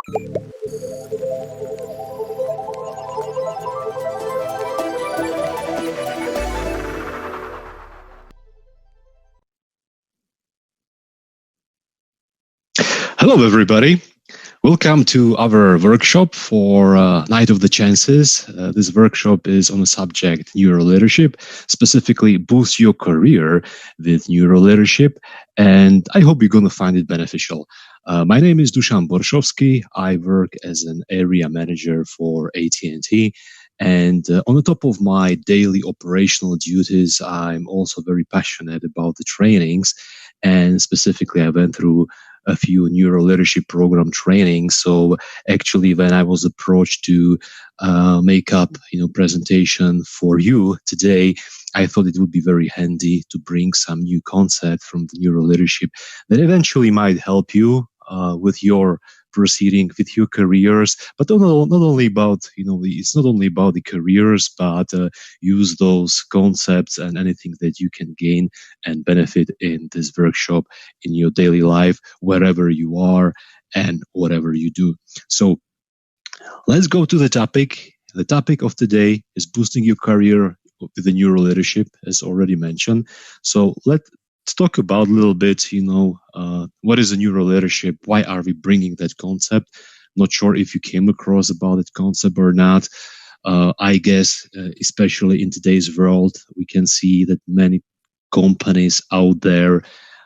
Hello, everybody. Welcome to our workshop for Night of the Chances. This workshop is on the subject neuroleadership, specifically boost your career with neuroleadership, and I hope you're going to find it beneficial. My name is Dušan Boršovský. I work as an area manager for AT&T, and on the top of my daily operational duties, I'm also very passionate about the trainings, and specifically I went through a few neuroleadership program trainings. So actually, when I was approached to make up, presentation for you today, I thought it would be very handy to bring some new concept from the neuroleadership that eventually might help you with your proceeding with your careers, but not only about, it's not only about the careers, but use those concepts and anything that you can gain and benefit in this workshop in your daily life, wherever you are and whatever you do. So let's go to the topic. The topic of today is boosting your career with the neuroleadership, as already mentioned. So let's talk about a little bit, what is a neuroleadership? Why are we bringing that concept? Not sure if you came across about that concept or not. I guess, especially in today's world, we can see that many companies out there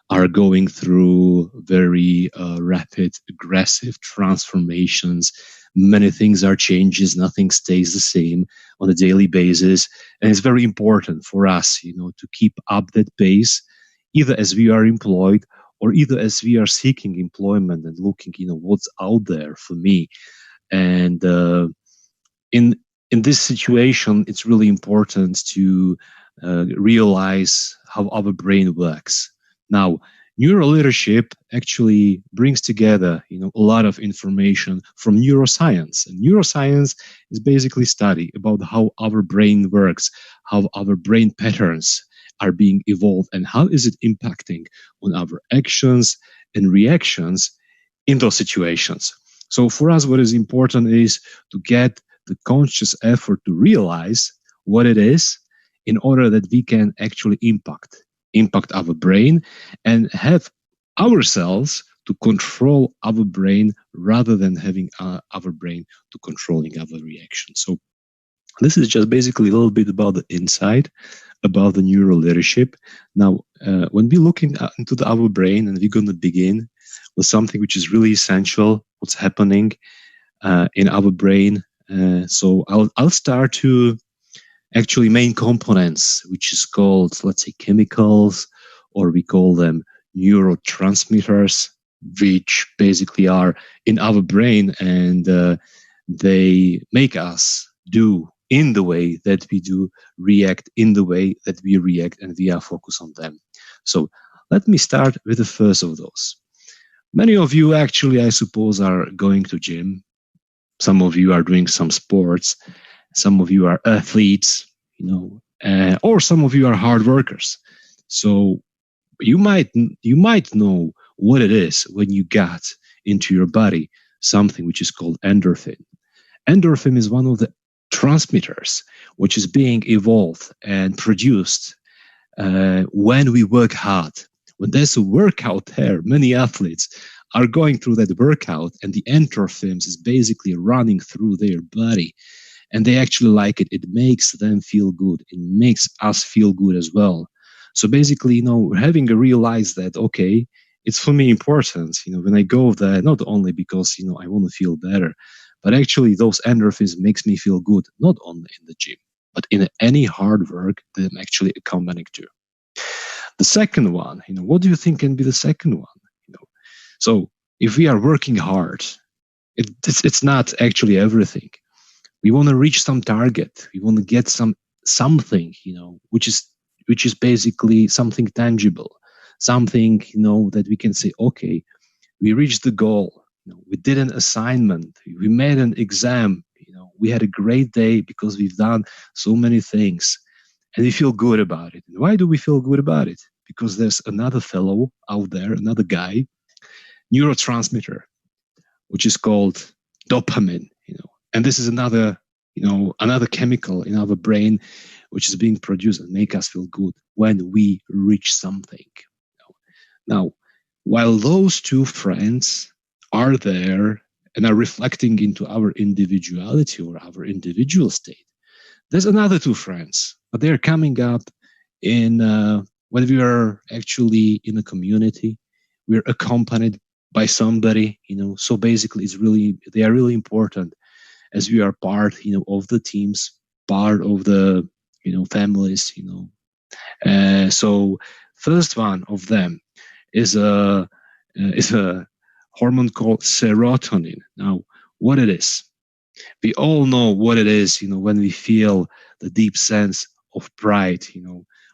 are going through very rapid, aggressive transformations. Many things are changes, nothing stays the same on a daily basis. And it's very important for us, to keep up that pace, either as we are employed or either as we are seeking employment and looking, what's out there for me. And in this situation, it's really important to realize how our brain works. Now, neuroleadership actually brings together, a lot of information from neuroscience. And neuroscience is basically study about how our brain works, how our brain patterns are being evolved, and how is it impacting on our actions and reactions in those situations. So for us, what is important is to get the conscious effort to realize what it is in order that we can actually impact our brain and have ourselves to control our brain rather than having our brain to controlling our reactions. So this is just basically a little bit about the insight about the neuroleadership. Now, when we look into our brain, and we're going to begin with something which is really essential, what's happening in our brain. So I'll start to actually main components, which is called, let's say, chemicals, or we call them neurotransmitters, which basically are in our brain, and they make us do in the way that we do, react in the way that we react, and we are focused on them. So let me start with the first of those. Many of you actually, I suppose, are going to gym. Some of you are doing some sports. Some of you are athletes, or some of you are hard workers. So you might know what it is when you got into your body something which is called endorphin. Endorphin is one of the transmitters which is being evolved and produced when we work hard. When there's a workout there, many athletes are going through that workout, and the endorphins is basically running through their body, and they actually like it. It makes them feel good. It makes us feel good as well. So basically, having to realize that, okay, it's for me important, when I go there, not only because, I want to feel better, but actually those endorphins makes me feel good, not only in the gym, but in any hard work that I'm actually accompanying to. The second one, what do you think can be the second one? So if we are working hard, it's not actually everything. We want to reach some target. We want to get something, which is basically something tangible, something, that we can say, okay, we reached the goal. We did an assignment. We made an exam. We had a great day because we've done so many things, and we feel good about it. And why do we feel good about it? Because there's another fellow out there, another guy, neurotransmitter. which is called dopamine, and this is another chemical in our brain, which is being produced and make us feel good when we reach something. Now, while those two friends are there and are reflecting into our individuality or our individual state, there's another two friends, but they're coming up in when we are actually in a community, we're accompanied by somebody, so basically they are really important as we are part, of the teams, part of the, families, so first one of them is a hormone called serotonin. Now, what it is, we all know what it is, when we feel the deep sense of pride,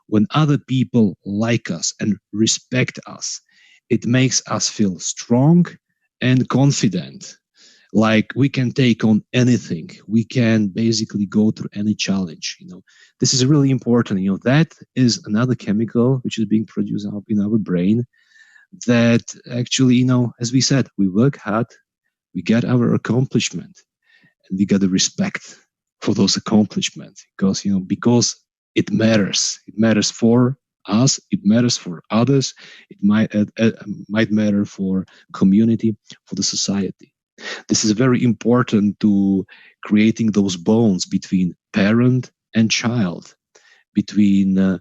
when other people like us and respect us, it makes us feel strong and confident. Like we can take on anything. We can basically go through any challenge. This is really important. That is another chemical which is being produced in our brain that actually, as we said, we work hard, we get our accomplishment, and we get the respect for those accomplishments because it matters. It matters for us. It matters for others. It might matter for community, for the society. This is very important to creating those bonds between parent and child, between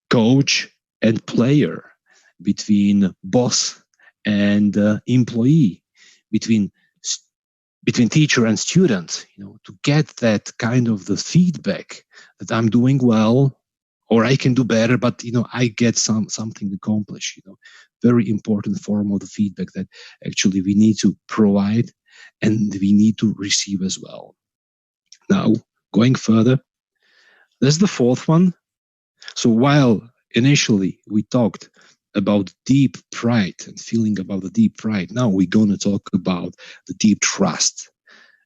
coach and player, between boss and employee, between teacher and student, to get that kind of the feedback that I'm doing well or I can do better, but, I get something accomplished, very important form of the feedback that actually we need to provide and we need to receive as well. Now, going further, there's the fourth one. So while initially we talked about deep pride and feeling about the deep pride, now we're going to talk about the deep trust.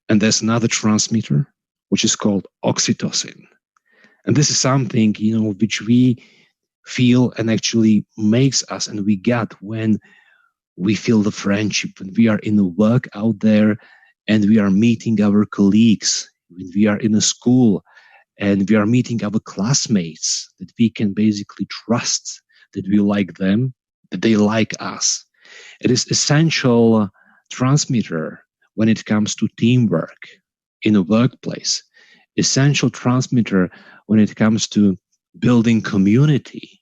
And there's another transmitter, which is called oxytocin. And this is something, which we feel and actually makes us, and we get when we feel the friendship, when we are in the work out there and we are meeting our colleagues, when we are in a school and we are meeting our classmates, that we can basically trust that we like them, that they like us. It is essential transmitter when it comes to teamwork in a workplace, essential transmitter when it comes to building community.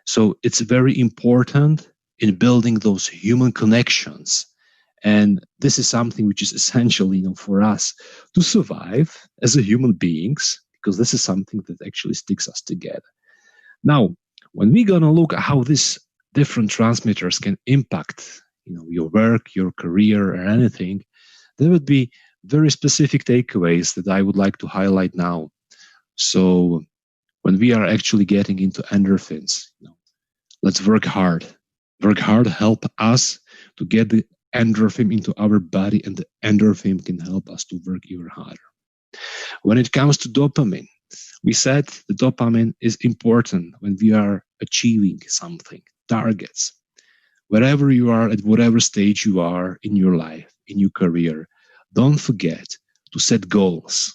So it's very important in building those human connections. And this is something which is essential, for us to survive as a human beings, because this is something that actually sticks us together. Now, when we're going to look at how these different transmitters can impact, your work, your career, or anything, there would be very specific takeaways that I would like to highlight now. So when we are actually getting into endorphins, let's work hard. Work hard, help us to get the endorphin into our body, and the endorphin can help us to work even harder. When it comes to dopamine, we said the dopamine is important when we are achieving something, targets. Wherever you are, at whatever stage you are in your life, in your career, don't forget to set goals.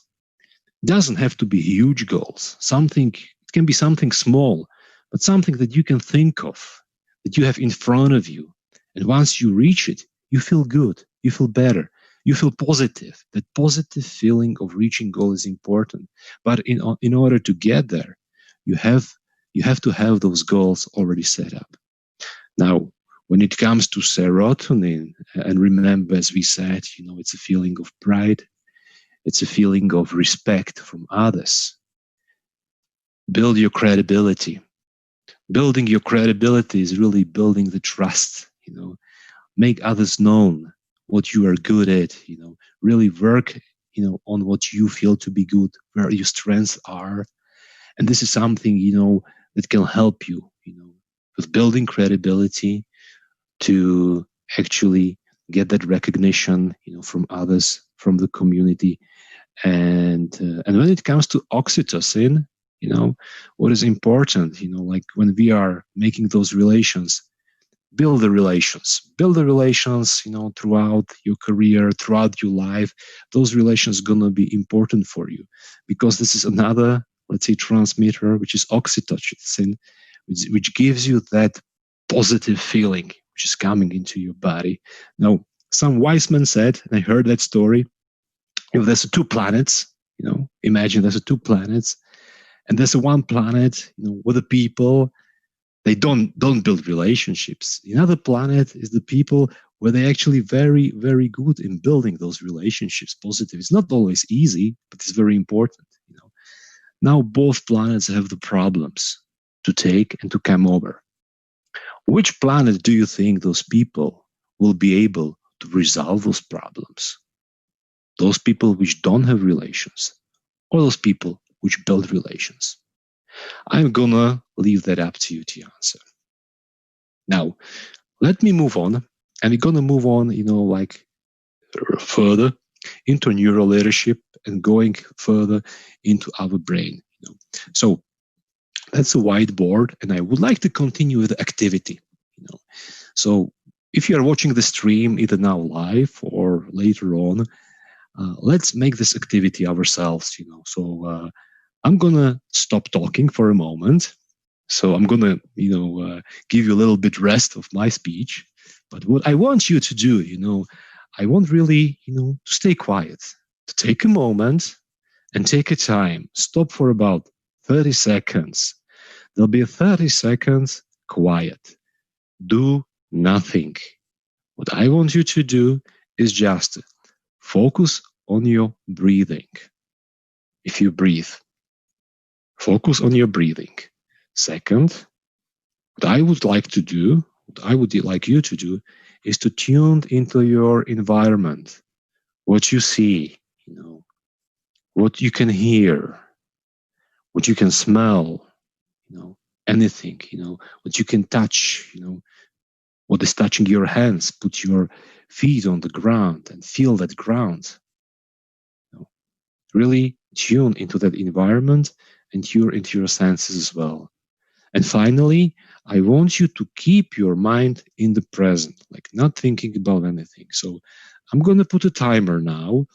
It doesn't have to be huge goals. It can be something small, but something that you can think of, that you have in front of you. And once you reach it, you feel good, you feel better, you feel positive. That positive feeling of reaching goal is important. But in order to get there, you have to have those goals already set up. Now, when it comes to serotonin, and remember, as we said, it's a feeling of pride, it's a feeling of respect from others. Build your credibility. Building your credibility is really building the trust, make others known what you are good at, really work, on what you feel to be good, where your strengths are. And this is something, that can help you, with building credibility to actually get that recognition, from others, from the community. And when it comes to oxytocin, what is important, like when we are making those relations, build the relations. Build the relations, throughout your career, throughout your life. Those relations are going to be important for you because this is another, let's say, transmitter, which is oxytocin, which gives you that positive feeling which is coming into your body. Now, some wise man said, and I heard that story, if there's two planets, imagine there's two planets, and there's one planet, where the people, they don't build relationships. Another planet is the people where they're actually very, very good in building those relationships, positive. It's not always easy, but it's very important. Now both planets have the problems to take and to come over. Which planet do you think those people will be able to resolve those problems? Those people which don't have relations, or those people which build relations? I'm gonna leave that up to you to answer. Now, let me move on, and we're gonna move on, further into neuroleadership and going further into our brain. So that's a whiteboard, and I would like to continue with the activity. So if you are watching the stream either now live or later on, let's make this activity ourselves. So I'm gonna stop talking for a moment. So I'm gonna, give you a little bit rest of my speech. But what I want you to do, I want really, to stay quiet, to take a moment and take a time. Stop for about 30 seconds. There'll be 30 seconds quiet. Do nothing. What I want you to do is just focus on your breathing. If you breathe, focus on your breathing. Second, what I would like you to do is to tune into your environment, what you see, what you can hear, what you can smell, anything, what you can touch, what is touching your hands. Put your feet on the ground and feel that ground. Really tune into that environment and tune into your senses as well. And finally, I want you to keep your mind in the present, like not thinking about anything. So I'm going to put a timer now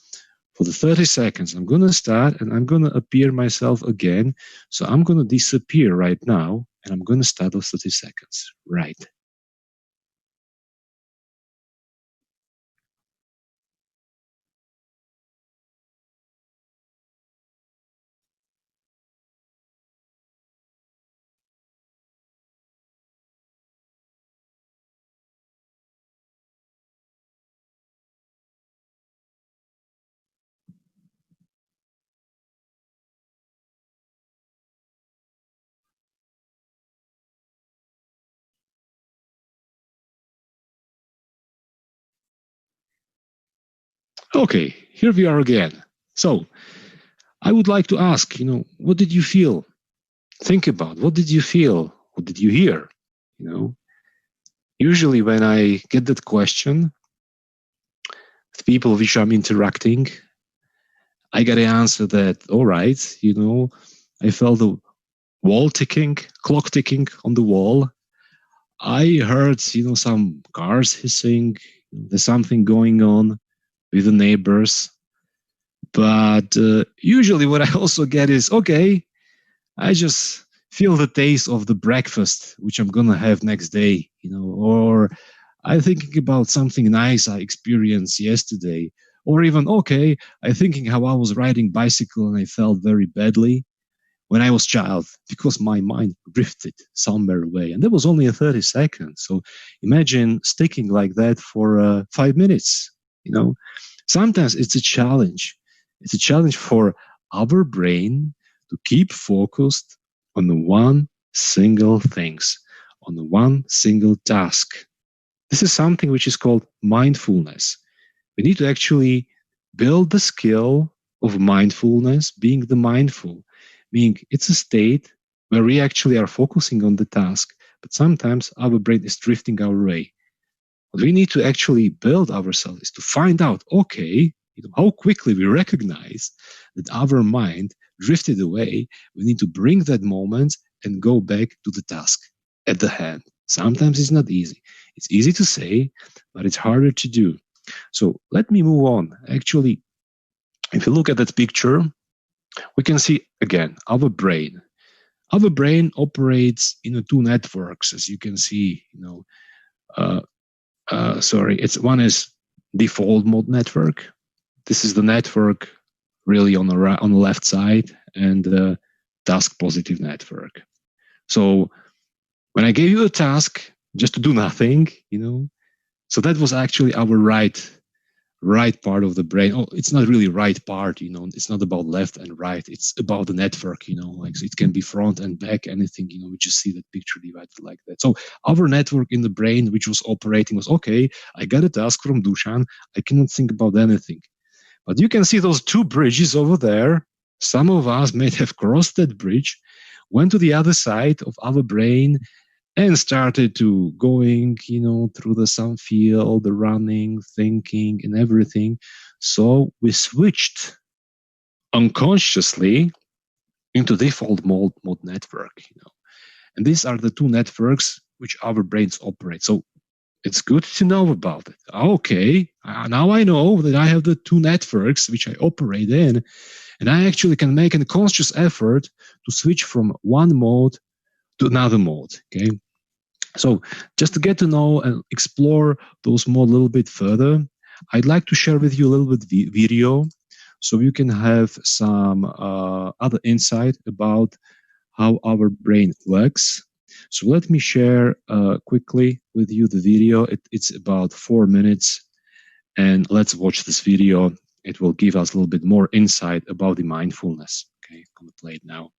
for the 30 seconds. I'm going to start and I'm going to appear myself again. So I'm going to disappear right now and I'm going to start those 30 seconds. Right. Okay, here we are again. So I would like to ask, what did you feel? Think about, what did you feel? What did you hear? Usually when I get that question, with people with which I'm interacting, I got to answer that, all right, I felt the clock ticking on the wall. I heard, some cars hissing, there's something going on with the neighbors. But usually what I also get is, okay, I just feel the taste of the breakfast, which I'm going to have next day, or I'm thinking about something nice I experienced yesterday, or even, okay, I'm thinking how I was riding bicycle and I felt very badly when I was a child because my mind drifted somewhere away. And that was only a 30 seconds. So imagine sticking like that for 5 minutes, Sometimes it's a challenge. It's a challenge for our brain to keep focused on the one single things, on the one single task. This is something which is called mindfulness. We need to actually build the skill of mindfulness, being the mindful, meaning it's a state where we actually are focusing on the task, but sometimes our brain is drifting our way. What we need to actually build ourselves is to find out, okay, how quickly we recognize that our mind drifted away. We need to bring that moment and go back to the task at the hand. Sometimes it's not easy. It's easy to say, but it's harder to do. So let me move on. Actually, if you look at that picture, we can see again our brain. Our brain operates in two networks, as you can see. One is default mode network. This is the network really on the left side, and the task positive network. So when I gave you a task just to do nothing, so that was actually our right part of the brain. Oh, it's not really right part, it's not about left and right. It's about the network, so it can be front and back, anything, we just see that picture divided like that. So our network in the brain, which was operating, was, okay, I got a task from Dušan. I cannot think about anything. But you can see those two bridges over there. Some of us may have crossed that bridge, went to the other side of our brain, and started to going, through the sun field, the running, thinking, and everything. So we switched unconsciously into default mode network, And these are the two networks which our brains operate. So it's good to know about it. Okay, now I know that I have the two networks which I operate in, and I actually can make a conscious effort to switch from one mode to another mode, okay? So just to get to know and explore those modes a little bit further, I'd like to share with you a little bit video so you can have some other insight about how our brain works. So let me share quickly with you the video. It's about 4 minutes, and let's watch this video. It will give us a little bit more insight about the mindfulness. Okay, I'm going to play it now.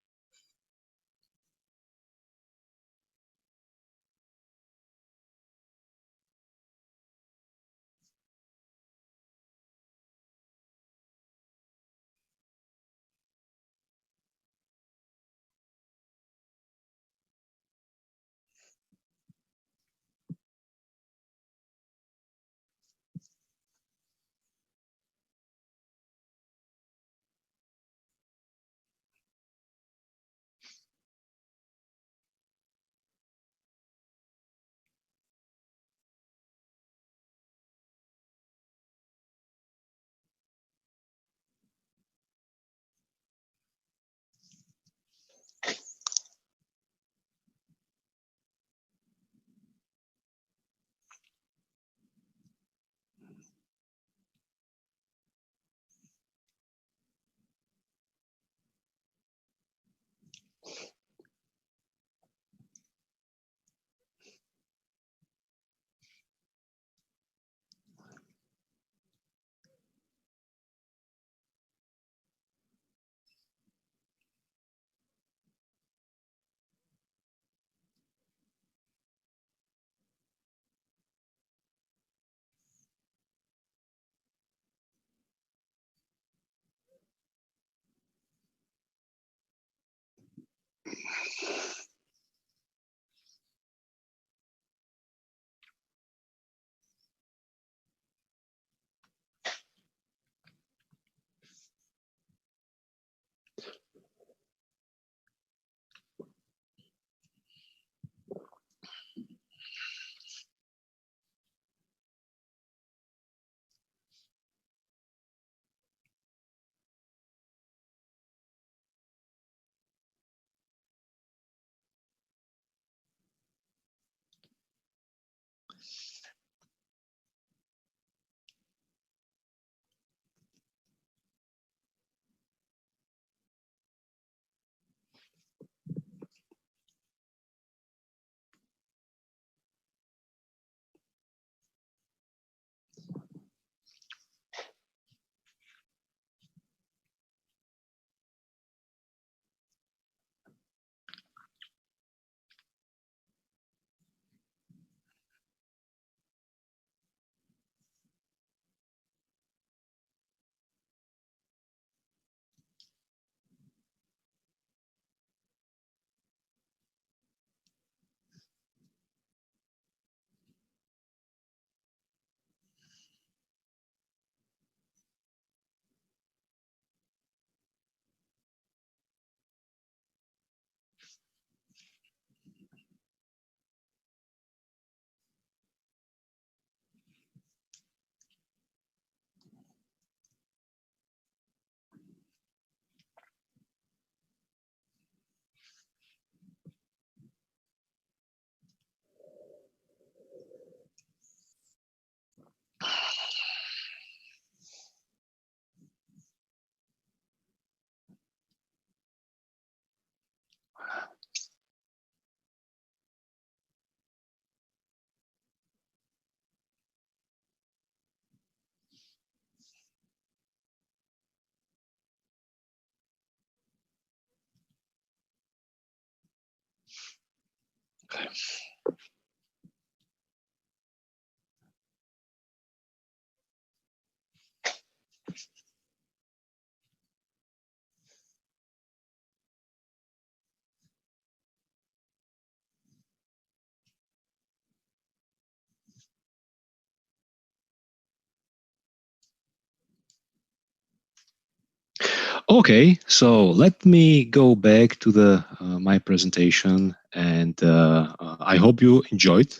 Okay, so let me go back to the my presentation, and I hope you enjoyed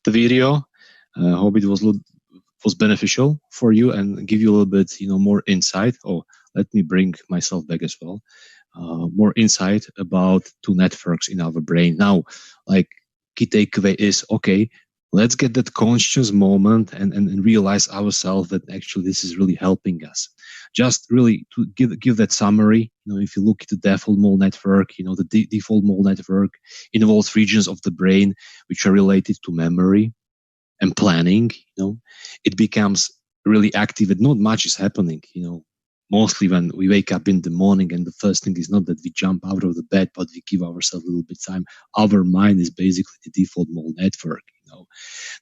the video. I hope it was beneficial for you and give you a little bit, more insight. Oh, let me bring myself back as well. More insight about two networks in our brain. Now, like key takeaway is, okay, let's get that conscious moment and realize ourselves that actually this is really helping us. Just really to give that summary, if you look at the default mode network, the default mode network involves regions of the brain which are related to memory and planning. It becomes really active and not much is happening, mostly when we wake up in the morning, and the first thing is not that we jump out of the bed, but we give ourselves a little bit time. Our mind is basically the default mode network.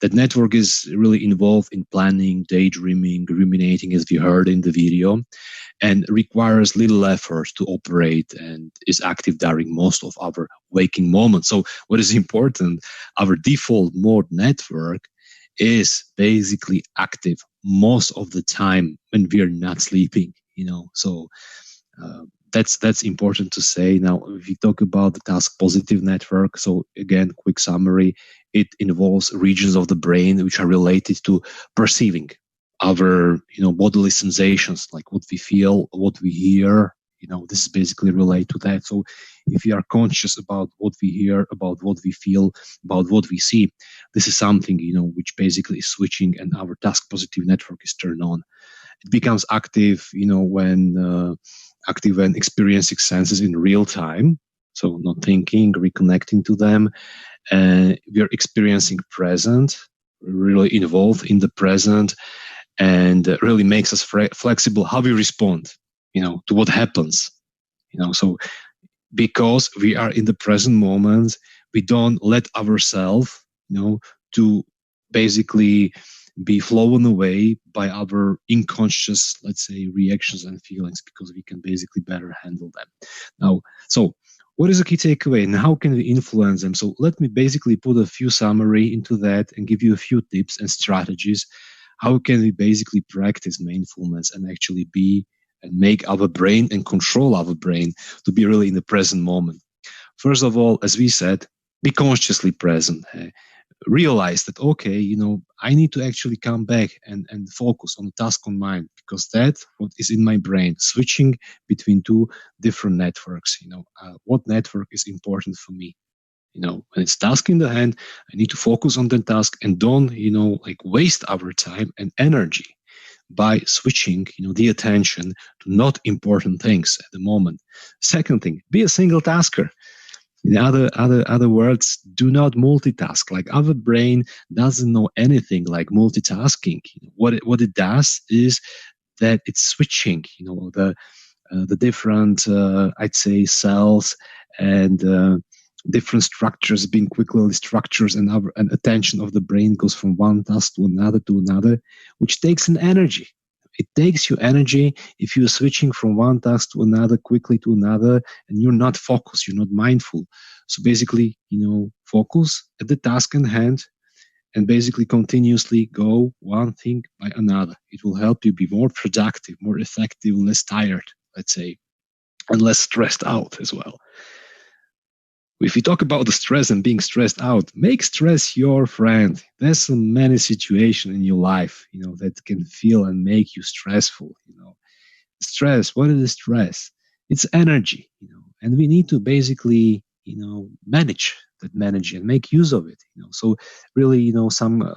That network is really involved in planning, daydreaming, ruminating, as we heard in the video, and requires little effort to operate and is active during most of our waking moments. So what is important, our default mode network is basically active most of the time when we are not sleeping, so that's important to say. Now, if we talk about the task positive network, so again, quick summary, it involves regions of the brain which are related to perceiving our, bodily sensations, like what we feel, what we hear. This is basically related to that. So if we are conscious about what we hear, about what we feel, about what we see, this is something, which basically is switching, and our task positive network is turned on. It becomes active, when experiencing senses in real time. So not thinking, reconnecting to them. We are experiencing present, really involved in the present, and really makes us flexible how we respond, to what happens, so because we are in the present moment, we don't let ourselves, to basically be flown away by our unconscious, let's say, reactions and feelings, because we can basically better handle them. Now, so what is a key takeaway and how can we influence them? So let me basically put a few summary into that and give you a few tips and strategies. How can we basically practice mindfulness and actually be and make our brain and control our brain to be really in the present moment? First of all, as we said, be consciously present. Realize that, okay, I need to actually come back and focus on the task on mind, because that's what is in my brain, switching between two different networks. What network is important for me? When it's task in the hand, I need to focus on the task and don't, waste our time and energy by switching, the attention to not important things at the moment. Second thing, be a single tasker. In other words, do not multitask. Like, our brain doesn't know anything like multitasking. What it does is that it's switching, the different, I'd say, cells and different structures being quickly structures, and attention of the brain goes from one task to another, which takes an energy. It takes you energy if you're switching from one task to another, quickly to another, and you're not focused, you're not mindful. So basically, focus at the task in hand and basically continuously go one thing by another. It will help you be more productive, more effective, less tired, let's say, and less stressed out as well. If you talk about the stress and being stressed out, make stress your friend. There's so many situations in your life, that can feel and make you stressful. Stress, what is stress? It's energy, and we need to basically, manage that energy and make use of it. So really, some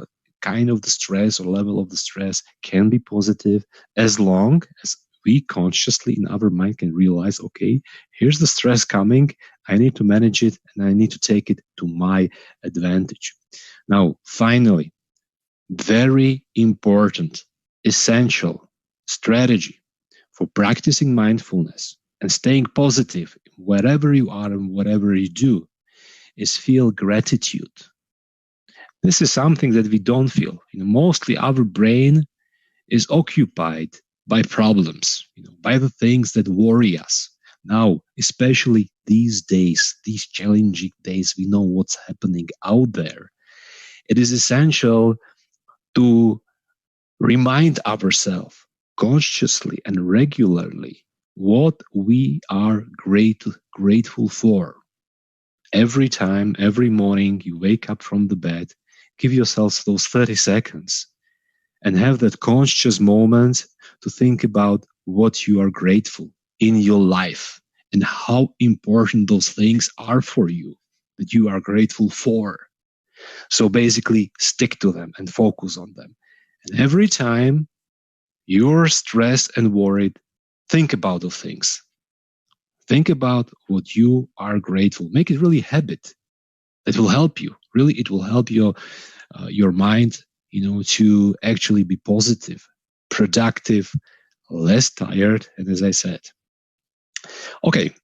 kind of the stress or level of the stress can be positive, as long as we consciously in our mind can realize, okay, here's the stress coming. I need to manage it and I need to take it to my advantage. Now, finally, very important, essential strategy for practicing mindfulness and staying positive wherever you are and whatever you do is feel gratitude. This is something that we don't feel. Mostly our brain is occupied by problems, by the things that worry us. Now, especially these days, these challenging days, we know what's happening out there. It is essential to remind ourselves consciously and regularly what we are grateful for. Every time, every morning you wake up from the bed, give yourself those 30 seconds and have that conscious moment to think about what you are grateful in your life and how important those things are for you that you are grateful for. So basically stick to them and focus on them. And every time you're stressed and worried, think about those things. Think about what you are grateful. Make it really a habit. That will help you. Really, it will help your mind, to actually be positive, productive, less tired, and as I said. Okay,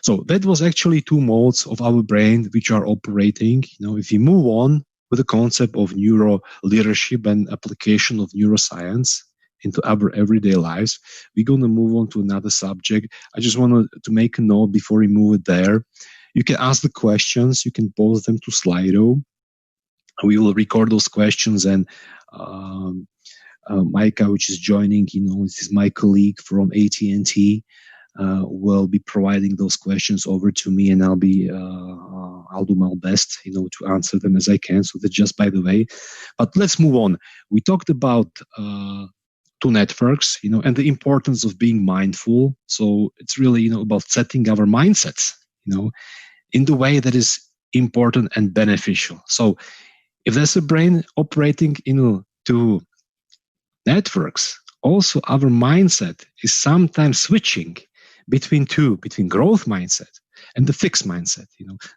so that was actually two modes of our brain which are operating. If you move on with the concept of neuroleadership and application of neuroscience into our everyday lives, we're going to move on to another subject. I just wanted to make a note before we move it there. You can ask the questions. You can post them to Slido. We will record those questions, and Micah, which is joining, this is my colleague from AT&T, will be providing those questions over to me, and I'll do my best, to answer them as I can. So that's just by the way. But let's move on. We talked about two networks, and the importance of being mindful. So it's really, about setting our mindsets, in the way that is important and beneficial. So if there's a brain operating two networks, also our mindset is sometimes switching between growth mindset and the fixed mindset.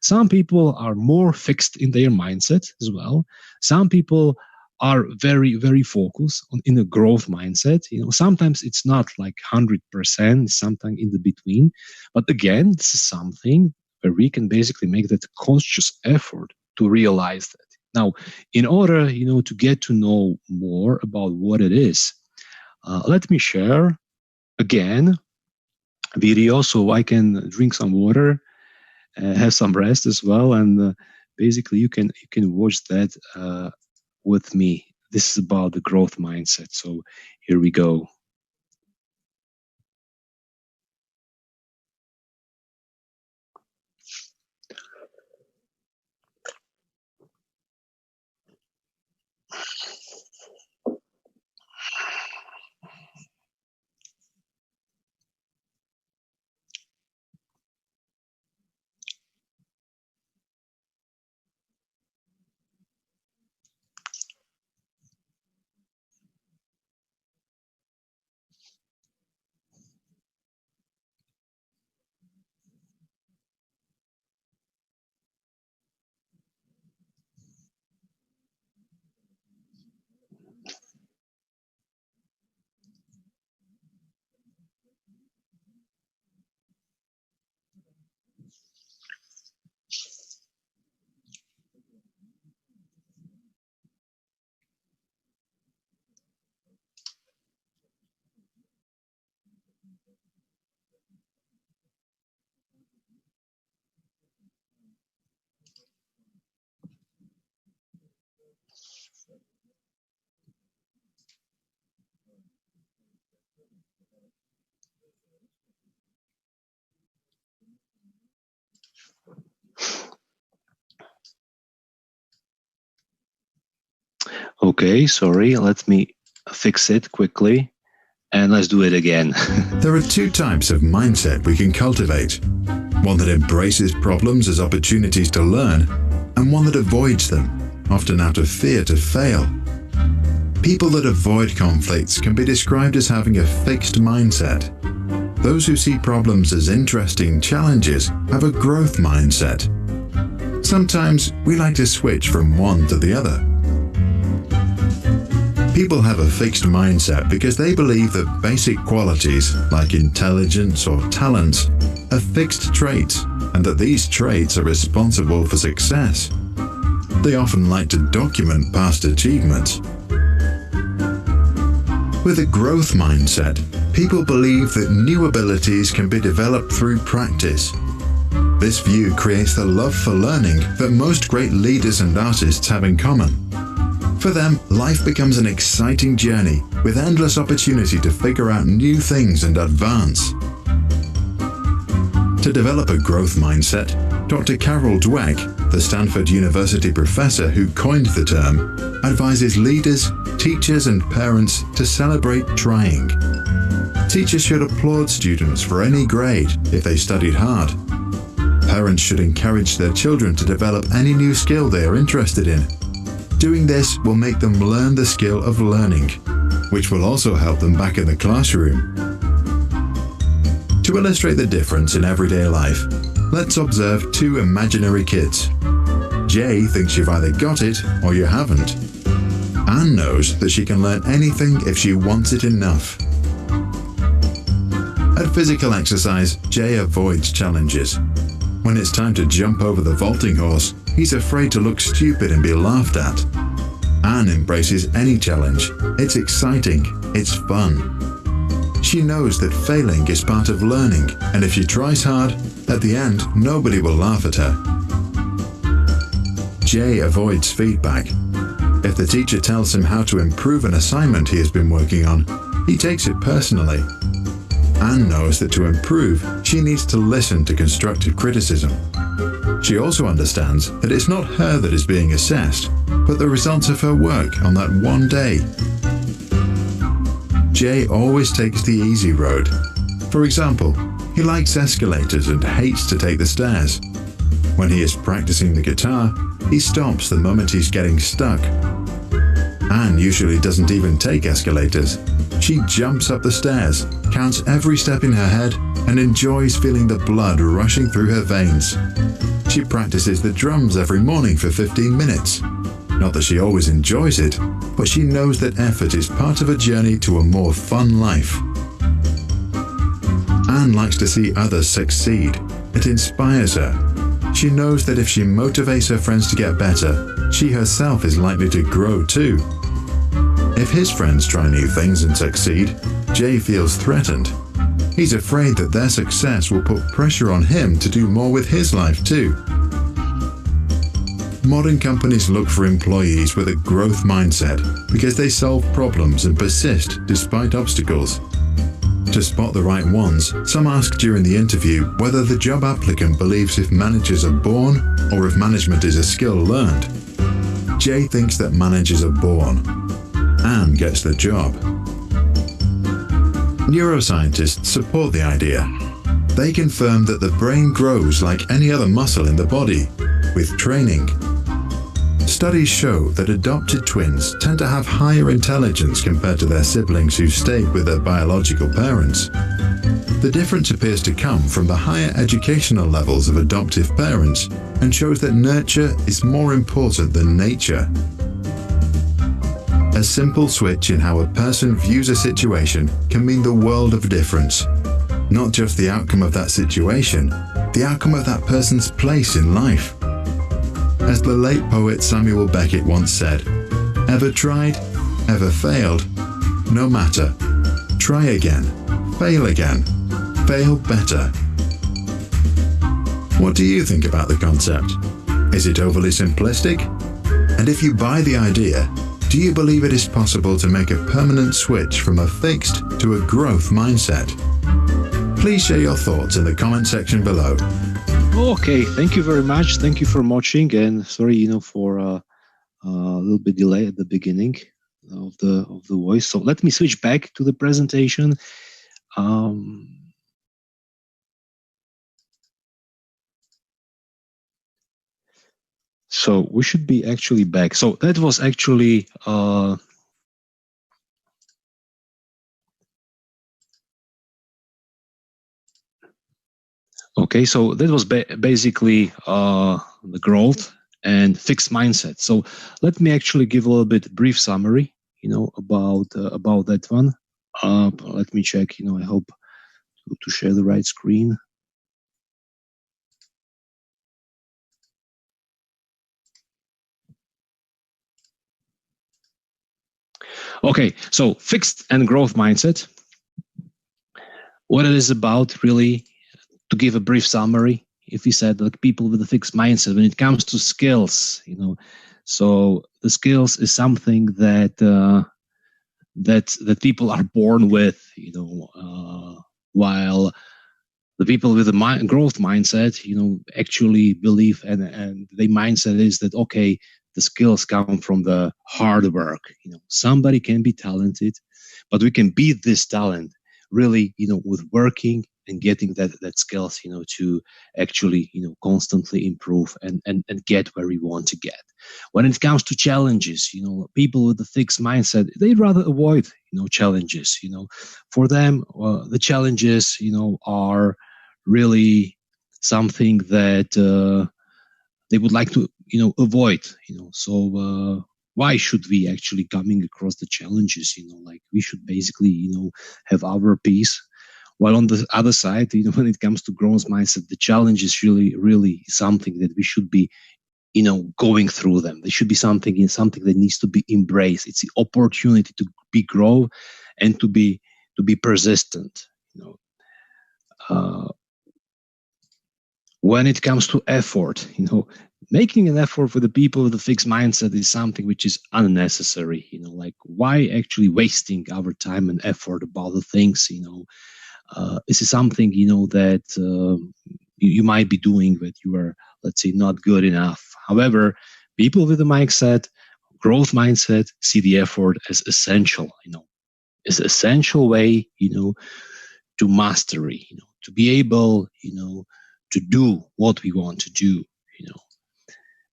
Some people are more fixed in their mindset as well. Some people are very, very focused in a growth mindset. Sometimes it's not like 100%, sometimes in the between. But again, this is something where we can basically make that conscious effort to realize that. Now, in order, to get to know more about what it is, let me share again video so I can drink some water, have some rest as well, and basically you can watch that with me. This is about the growth mindset. So here we go. Okay, sorry, let me fix it quickly and let's do it again. There are two types of mindset we can cultivate. One that embraces problems as opportunities to learn, and one that avoids them, often out of fear to fail. People that avoid conflicts can be described as having a fixed mindset. Those who see problems as interesting challenges have a growth mindset. Sometimes we like to switch from one to the other. People have a fixed mindset because they believe that basic qualities like intelligence or talents are fixed traits and that these traits are responsible for success. They often like to document past achievements. With a growth mindset, people believe that new abilities can be developed through practice. This view creates the love for learning that most great leaders and artists have in common. For them, life becomes an exciting journey with endless opportunity to figure out new things and advance. To develop a growth mindset, Dr. Carol Dweck, the Stanford University professor who coined the term, advises leaders, teachers, and parents to celebrate trying. Teachers should applaud students for any grade if they studied hard. Parents should encourage their children to develop any new skill they are interested in. Doing this will make them learn the skill of learning, which will also help them back in the classroom. To illustrate the difference in everyday life, let's observe two imaginary kids. Jay thinks you've either got it or you haven't. Anne knows that she can learn anything if she wants it enough. At physical exercise, Jay avoids challenges. When it's time to jump over the vaulting horse, he's afraid to look stupid and be laughed at. Anne embraces any challenge. It's exciting. It's fun. She knows that failing is part of learning, and if she tries hard, at the end, nobody will laugh at her. Jay avoids feedback. If the teacher tells him how to improve an assignment he has been working on, he takes it personally. Anne knows that to improve, she needs to listen to constructive criticism. She also understands that it's not her that is being assessed, but the results of her work on that one day. Jay always takes the easy road. For example, he likes escalators and hates to take the stairs. When he is practicing the guitar, he stops the moment he's getting stuck. Anne usually doesn't even take escalators. She jumps up the stairs, counts every step in her head, and enjoys feeling the blood rushing through her veins. She practices the drums every morning for 15 minutes. Not that she always enjoys it, but she knows that effort is part of a journey to a more fun life. Anne likes to see others succeed. It inspires her. She knows that if she motivates her friends to get better, she herself is likely to grow too. If his friends try new things and succeed, Jay feels threatened. He's afraid that their success will put pressure on him to do more with his life too. Modern companies look for employees with a growth mindset because they solve problems and persist despite obstacles. To spot the right ones, some ask during the interview whether the job applicant believes if managers are born or if management is a skill learned. Jay thinks that managers are born. Anne gets the job. Neuroscientists support the idea. They confirm that the brain grows like any other muscle in the body, with training. Studies show that adopted twins tend to have higher intelligence compared to their siblings who stayed with their biological parents. The difference appears to come from the higher educational levels of adoptive parents and shows that nurture is more important than nature. A simple switch in how a person views a situation can mean the world of difference. Not just the outcome of that situation, the outcome of that person's place in life. As the late poet Samuel Beckett once said, "Ever tried? Ever failed? No matter. Try again. Fail again. Fail better." What do you think about the concept? Is it overly simplistic? And if you buy the idea, do you believe it is possible to make a permanent switch from a fixed to a growth mindset? Please share your thoughts in the comment section below. Okay, thank you very much. Thank you for watching, and sorry, for a little bit delay at the beginning of the voice. So let me switch back to the presentation. So we should be actually back. So that was actually okay, so that was basically the growth and fixed mindset. So let me actually give a little bit brief summary, about that one. Let me check. I hope to share the right screen. Okay, so fixed and growth mindset. What it is about, really, to give a brief summary, if we said like people with a fixed mindset, when it comes to skills, so the skills is something that that people are born with, while the people with a growth mindset, actually believe and their mindset is that, okay, the skills come from the hard work. Somebody can be talented, but we can beat this talent really, with working and getting that skills, to actually, constantly improve and get where we want to get. When it comes to challenges, people with a fixed mindset, they'd rather avoid, challenges. For them, the challenges, are really something that they would like to, avoid. So why should we actually coming across the challenges? Like we should basically, have our peace. While on the other side, when it comes to growth mindset, the challenge is really something that we should be, going through them. There should be something that needs to be embraced. It's the opportunity to be grow and to be persistent. When it comes to effort, making an effort for the people with a fixed mindset is something which is unnecessary. Like why actually wasting our time and effort about the things, this is something, that you might be doing, but you are, let's say, not good enough. However, people with a mindset, growth mindset, see the effort as essential, as an essential way, to mastery, to be able, to do what we want to do,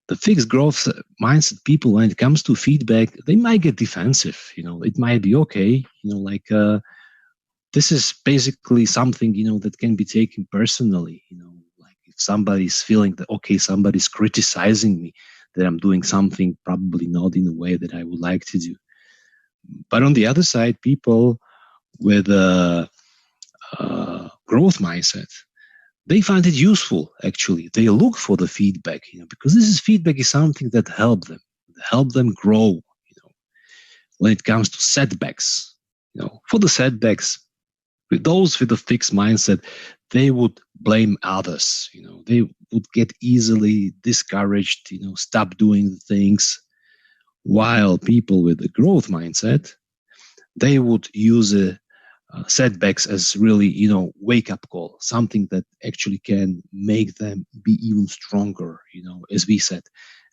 The fixed growth mindset people, when it comes to feedback, they might get defensive, it might be okay, this is basically something, that can be taken personally, like if somebody's feeling that, okay, somebody's criticizing me, that I'm doing something probably not in a way that I would like to do. But on the other side, people with a growth mindset, they find it useful, actually. They look for the feedback, because feedback is something that help them grow, when it comes to setbacks, for the setbacks, with those with a fixed mindset, they would blame others, they would get easily discouraged, stop doing things, while people with a growth mindset, they would use setbacks as really, wake-up call, something that actually can make them be even stronger, as we said.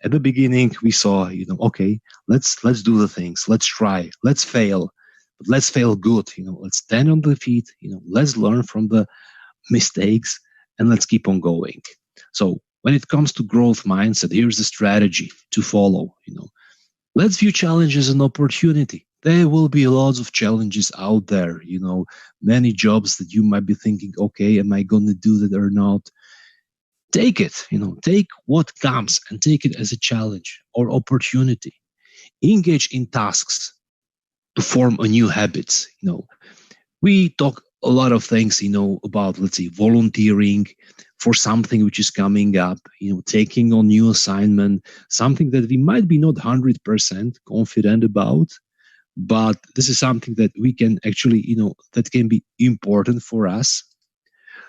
At the beginning, we saw, okay, let's do the things, let's try, let's fail, but let's fail good, let's stand on the feet, let's learn from the mistakes, and let's keep on going. So when it comes to growth mindset, here's the strategy to follow, let's view challenges as an opportunity. There will be lots of challenges out there, many jobs that you might be thinking, okay, am I going to do that or not? Take it, take what comes and take it as a challenge or opportunity. Engage in tasks to form a new habits. We talk a lot of things, about, let's say, volunteering for something which is coming up, taking on new assignment, something that we might be not 100% confident about, but this is something that we can actually, that can be important for us.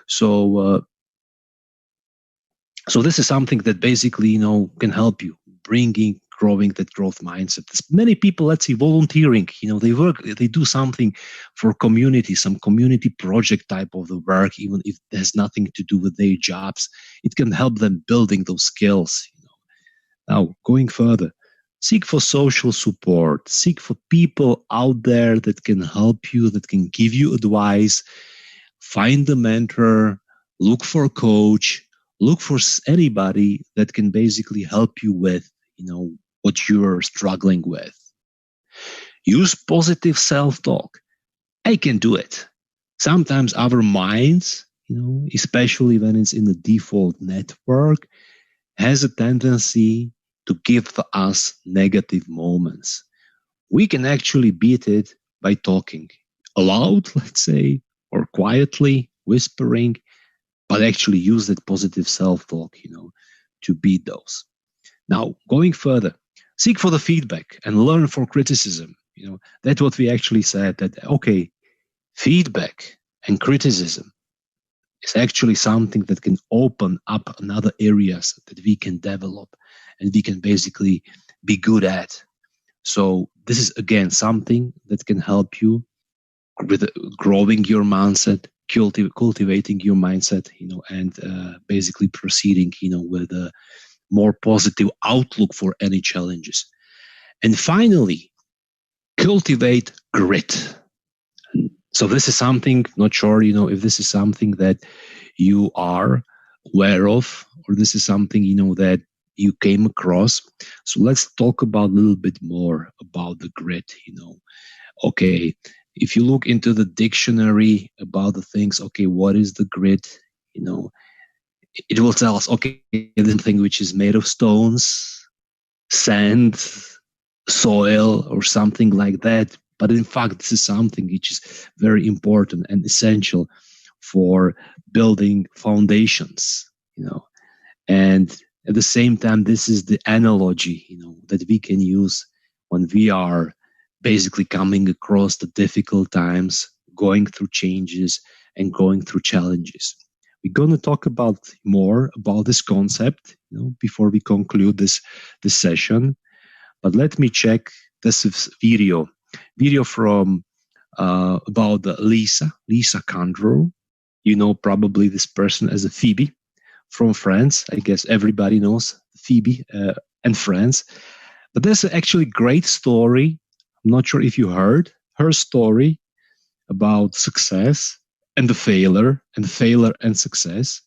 So this is something that basically, can help you growing that growth mindset. Many people, let's say, volunteering, they do something for community, some community project type of the work, even if it has nothing to do with their jobs. It can help them building those skills. Now, going further, seek for social support, seek for people out there that can help you, that can give you advice, find a mentor, look for a coach, look for anybody that can basically help you with, what you're struggling with. Use positive self-talk. I can do it. Sometimes our minds, especially when it's in the default network, has a tendency to give us negative moments. We can actually beat it by talking aloud, let's say, or quietly, whispering, but actually use that positive self-talk, to beat those. Now, going further, seek for the feedback and learn for criticism. That's what we actually said, that, okay, feedback and criticism is actually something that can open up another areas that we can develop and we can basically be good at. So this is, again, something that can help you with growing your mindset, cultivating your mindset, and basically proceeding, with a more positive outlook for any challenges. And finally, cultivate grit. So this is something, not sure, if this is something that you are aware of, or this is something, that you came across. So let's talk about a little bit more about the grit, Okay, if you look into the dictionary about the things, okay, what is the grit? It will tell us, okay, the thing which is made of stones, sand, soil, or something like that. But in fact, this is something which is very important and essential for building foundations, And at the same time, this is the analogy, that we can use when we are basically coming across the difficult times, going through changes and going through challenges. We're going to talk more about this concept, before we conclude this session. But let me check this video from about Lisa Kandrow. Probably this person as a Phoebe from France. I guess everybody knows Phoebe and France. But there's actually a great story. I'm not sure if you heard her story about success and the failure and success.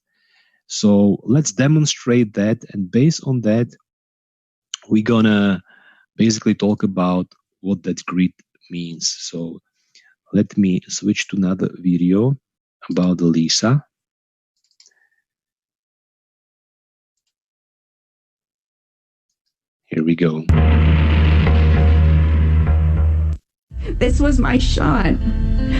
So let's demonstrate that. And based on that, we're gonna basically talk about what that grit means. So let me switch to another video about Lisa. Here we go. This was my shot.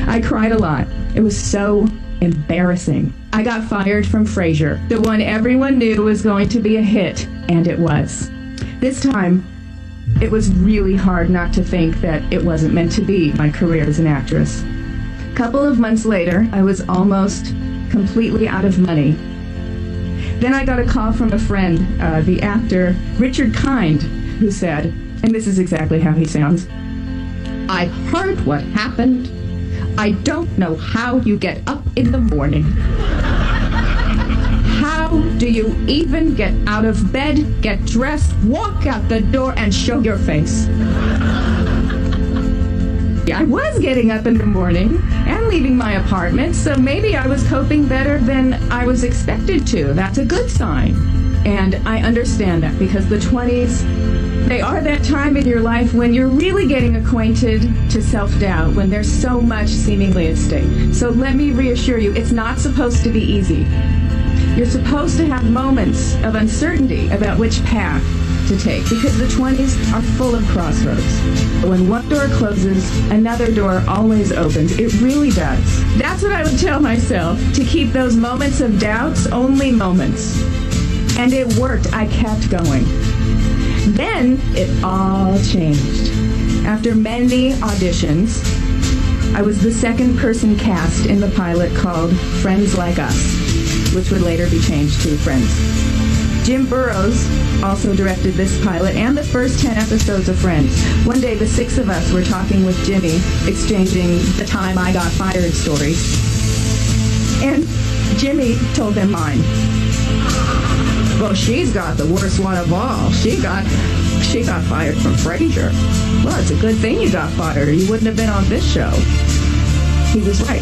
I cried a lot. It was so embarrassing. I got fired from Frasier, the one everyone knew was going to be a hit, and it was. This time, it was really hard not to think that it wasn't meant to be my career as an actress. A couple of months later, I was almost completely out of money. Then I got a call from a friend, the actor Richard Kind, who said, and this is exactly how he sounds, "I heard what happened. I don't know how you get up in the morning. How do you even get out of bed, get dressed, walk out the door, and show your face?" I was getting up in the morning and leaving my apartment, so maybe I was coping better than I was expected to. That's a good sign. And I understand that because the 20s, they are that time in your life when you're really getting acquainted to self-doubt, when there's so much seemingly at stake. So let me reassure you, it's not supposed to be easy. You're supposed to have moments of uncertainty about which path to take, because the 20s are full of crossroads. When one door closes, another door always opens. It really does. That's what I would tell myself, to keep those moments of doubts only moments. And it worked. I kept going. Then it all changed. After many auditions, I was the second person cast in the pilot called Friends Like Us, which would later be changed to Friends. Jim Burrows also directed this pilot and the first 10 episodes of Friends. One day, the six of us were talking with Jimmy, exchanging the time I got fired stories. And Jimmy told them mine. "Well, she's got the worst one of all. She got fired from Frasier." "Well, it's a good thing you got fired, or you wouldn't have been on this show." He was right.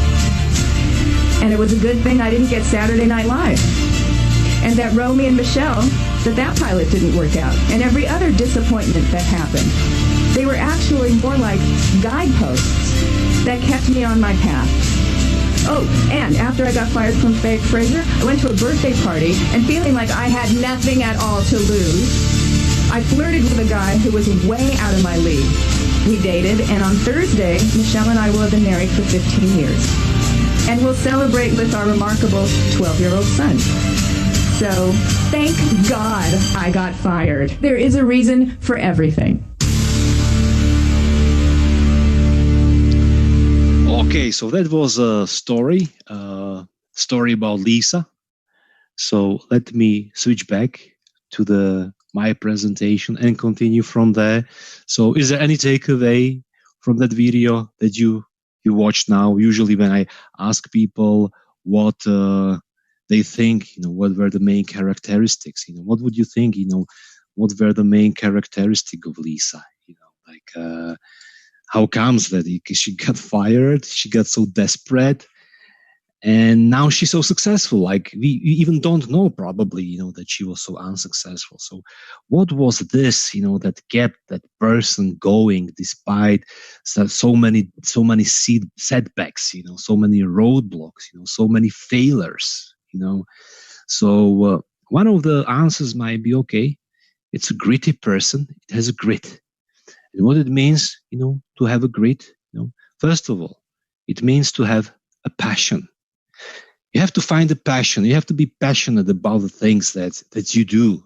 And it was a good thing I didn't get Saturday Night Live. And that Romy and Michelle, that pilot didn't work out. And every other disappointment that happened. They were actually more like guideposts that kept me on my path. Oh, and after I got fired from Frasier, I went to a birthday party, and feeling like I had nothing at all to lose, I flirted with a guy who was way out of my league. We dated, and on Thursday, Michelle and I will have been married for 15 years. And we'll celebrate with our remarkable 12-year-old son. So, thank God I got fired. There is a reason for everything. Okay, so that was a story about Lisa. So let me switch back to my presentation and continue from there. So is there any takeaway from that video that you watched now? Usually when I ask people what they think, what were the main characteristics, what would you think, what were the main characteristics of Lisa? How comes that she got fired, she got so desperate, and now she's so successful? Like we even don't know probably, that she was so unsuccessful. So what was this, that kept that person going despite so many setbacks, so many roadblocks, so many failures, So one of the answers might be, okay, it's a gritty person. It has a grit. And what it means, to have a grit, first of all, it means to have a passion. You have to find a passion. You have to be passionate about the things that you do,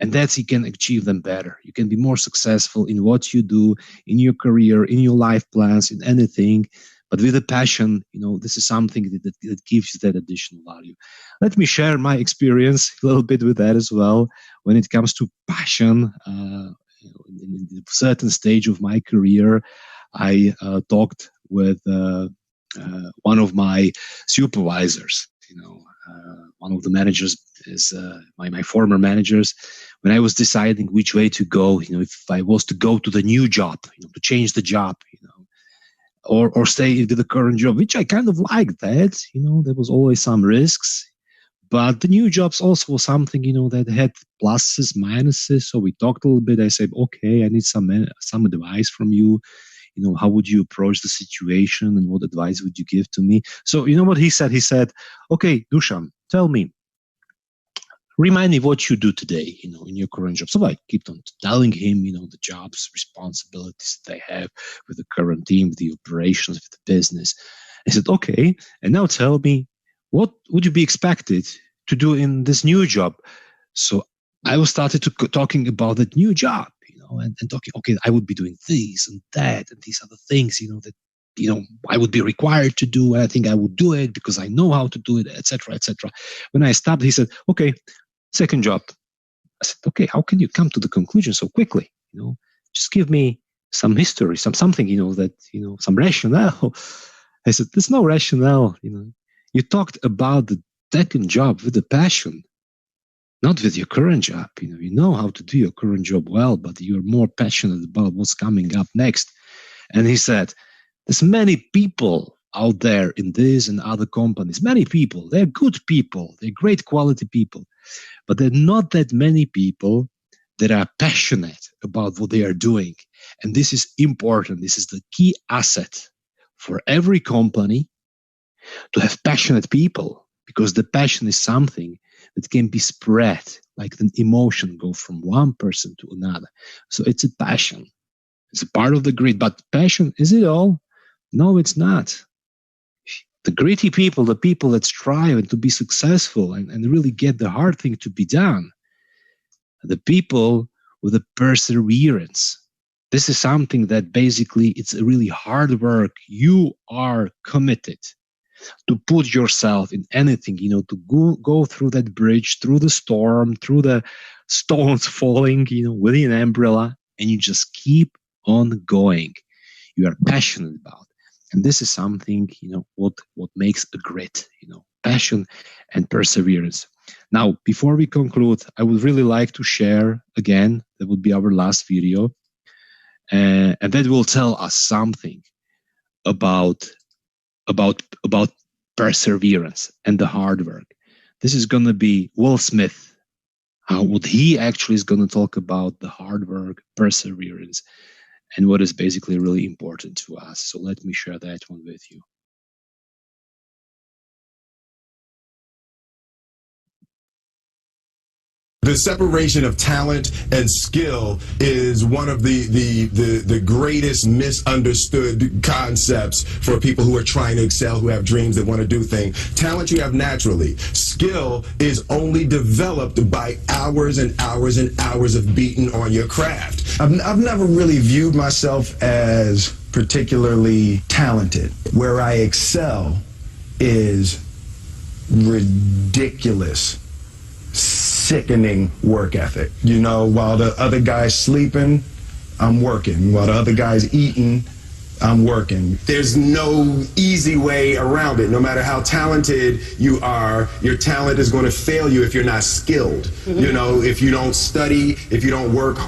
and that's you can achieve them better. You can be more successful in what you do, in your career, in your life plans, in anything. But with a passion, this is something that gives you that additional value. Let me share my experience a little bit with that as well. When it comes to passion, in a certain stage of my career, I talked with one of my supervisors, one of the managers is my former managers, when I was deciding which way to go, if I was to go to the new job, to change the job, or stay with the current job, which I kind of liked that, there was always some risks. But the new jobs also was something, that had pluses, minuses. So we talked a little bit. I said, okay, I need some advice from you. How would you approach the situation and what advice would you give to me? So you know what he said? He said, okay, Dušan, tell me, remind me what you do today, in your current job. So I kept on telling him, the jobs, responsibilities that I have with the current team, with the operations, with the business. I said, okay, and now tell me, what would you be expected to do in this new job? So I was started to talking about that new job, and talking, okay, I would be doing this and that, and these are the things, that, I would be required to do, and I think I would do it because I know how to do it, etc., etc. When I stopped, he said, okay, second job. I said, okay, how can you come to the conclusion so quickly? Just give me some history, something, some rationale. I said, there's no rationale, You talked about the second job with a passion, not with your current job. You know how to do your current job well, but you're more passionate about what's coming up next. And he said, there's many people out there in this and other companies, many people. They're good people. They're great quality people. But there are not that many people that are passionate about what they are doing. And this is important. This is the key asset for every company, to have passionate people, because the passion is something that can be spread, like an emotion go from one person to another. So it's a passion. It's a part of the grit. But passion, is it all? No, it's not. The gritty people, the people that strive to be successful and really get the hard thing to be done, the people with the perseverance. This is something that basically it's a really hard work. You are committed to put yourself in anything, to go through that bridge, through the storm, through the stones falling, with an umbrella, and you just keep on going. You are passionate about. And this is something, what makes a grit, passion and perseverance. Now, before we conclude, I would really like to share again, that would be our last video, and that will tell us something about perseverance and the hard work. This is going to be Will Smith. What he actually is going to talk about the hard work, perseverance, and what is basically really important to us. So let me share that one with you. The separation of talent and skill is one of the greatest misunderstood concepts for people who are trying to excel, who have dreams, that want to do things. Talent you have naturally. Skill is only developed by hours and hours and hours of beating on your craft. I've never really viewed myself as particularly talented. Where I excel is ridiculous, sickening work ethic. You know, while the other guy's sleeping, I'm working. While the other guy's eating, I'm working. There's no easy way around it. No matter how talented you are, your talent is going to fail you if you're not skilled. You know, if you don't study, if you don't work